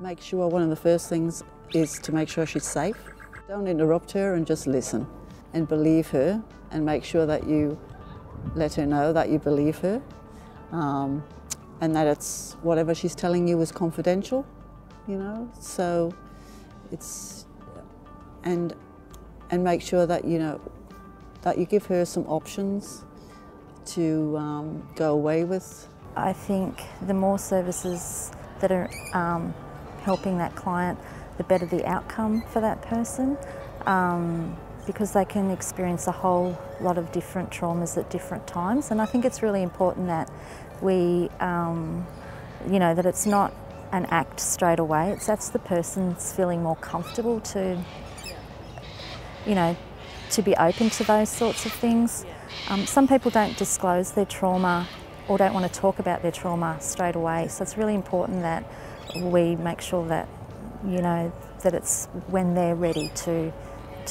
Make sure one of the first things is to make sure she's safe. Don't interrupt her and just listen and believe her, and make sure that you let her know that you believe her, and that it's whatever she's telling you is confidential, you know. So it's and make sure that that you give her some options to go away with. I think the more services that are helping that client, the better the outcome for that person, because they can experience a whole lot of different traumas at different times. And I think it's really important that we, that it's not an act straight away. That's the person's feeling more comfortable to, to be open to those sorts of things. Some people don't disclose their trauma or don't want to talk about their trauma straight away. So it's really important that we make sure that, that it's when they're ready to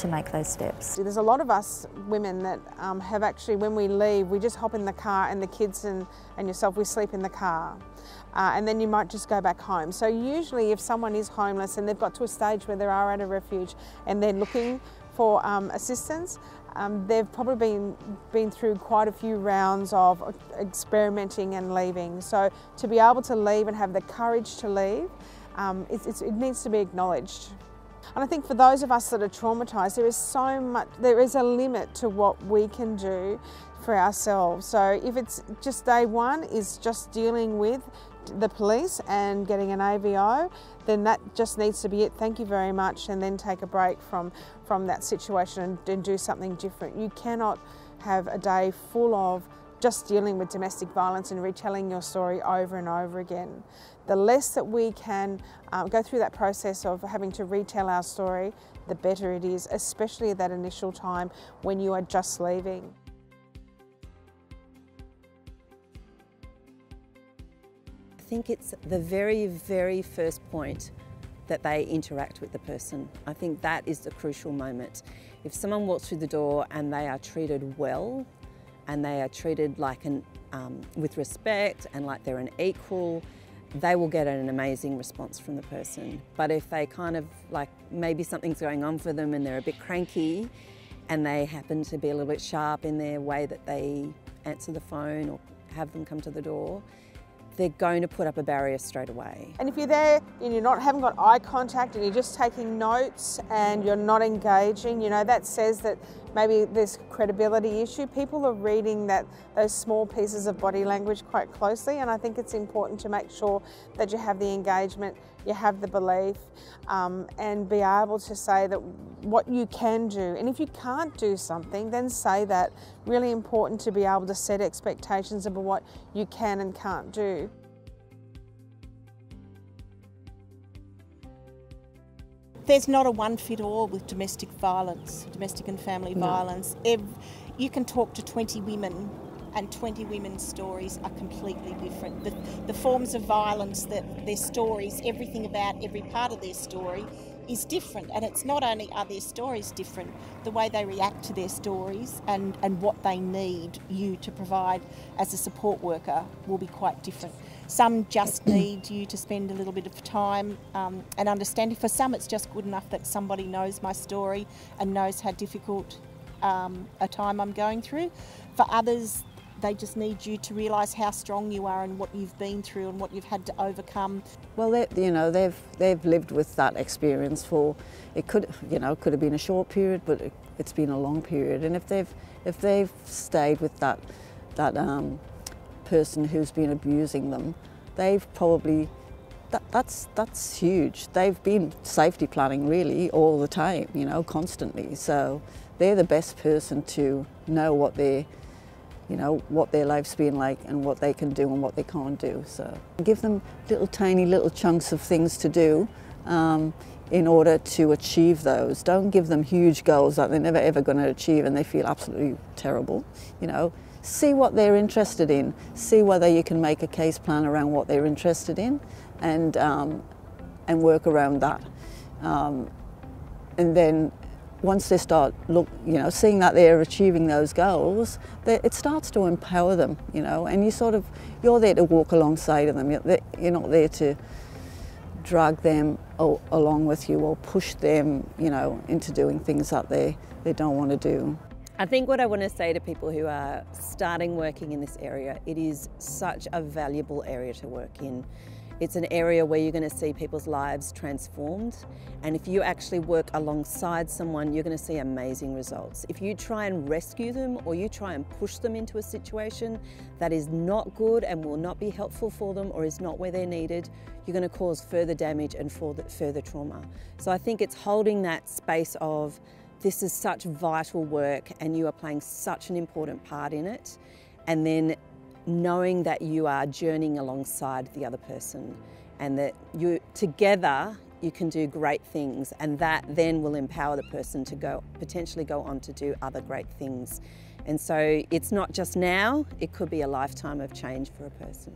make those steps. There's a lot of us women that have actually, when we leave, we just hop in the car, and the kids and yourself, we sleep in the car. And then you might just go back home. So usually if someone is homeless and they've got to a stage where they are at a refuge and they're looking for assistance, they've probably been through quite a few rounds of experimenting and leaving. So to be able to leave and have the courage to leave, it needs to be acknowledged. And I think for those of us that are traumatised, there is a limit to what we can do for ourselves. So if it's just day one is just dealing with the police and getting an AVO, then that just needs to be it. Thank you very much, and then take a break from that situation and do something different. You cannot have a day full of just dealing with domestic violence and retelling your story over and over again. The less that we can go through that process of having to retell our story, the better it is, especially at that initial time when you are just leaving. I think it's the very, very first point that they interact with the person. I think that is the crucial moment. If someone walks through the door and they are treated well, and they are treated like with respect and like they're an equal, they will get an amazing response from the person. But if they kind of maybe something's going on for them and they're a bit cranky and they happen to be a little bit sharp in their way that they answer the phone or have them come to the door, they're going to put up a barrier straight away. And if you're there and you haven't got eye contact and you're just taking notes and you're not engaging, that says that maybe there's a credibility issue. People are reading those small pieces of body language quite closely, and I think it's important to make sure that you have the engagement, you have the belief, and be able to say that what you can do. And if you can't do something, then say that. Really important to be able to set expectations about what you can and can't do. There's not a one-fit-all with domestic violence, domestic and family violence. You can talk to 20 women and 20 women's stories are completely different. The forms of violence, their stories, everything about every part of their story is different. And it's not only are their stories different, the way they react to their stories and what they need you to provide as a support worker will be quite different. Some just need you to spend a little bit of time and understanding. For some, it's just good enough that somebody knows my story and knows how difficult a time I'm going through. For others, they just need you to realise how strong you are and what you've been through and what you've had to overcome. Well, they've lived with that experience for, it could have been a short period, but it's been a long period. And if they've stayed with that person who's been abusing them, they've probably, that's huge. They've been safety planning really all the time, constantly. So they're the best person to know what their life's been like and what they can do and what they can't do. So give them tiny little chunks of things to do in order to achieve those. Don't give them huge goals that they're never ever going to achieve and they feel absolutely terrible. See what they're interested in, see whether you can make a case plan around what they're interested in and work around that. And then once they start seeing that they're achieving those goals, it starts to empower them, and you're there to walk alongside of them. You're not there to drag them along with you or push them, you know, into doing things that they don't want to do. I think what I want to say to people who are starting working in this area, it is such a valuable area to work in. It's an area where you're going to see people's lives transformed, and if you actually work alongside someone, you're going to see amazing results. If you try and rescue them or you try and push them into a situation that is not good and will not be helpful for them or is not where they're needed, you're going to cause further damage and further trauma. So I think it's holding that space of, this is such vital work and you are playing such an important part in it, and then knowing that you are journeying alongside the other person and that you together you can do great things, and that then will empower the person to potentially go on to do other great things. And so it's not just now, it could be a lifetime of change for a person.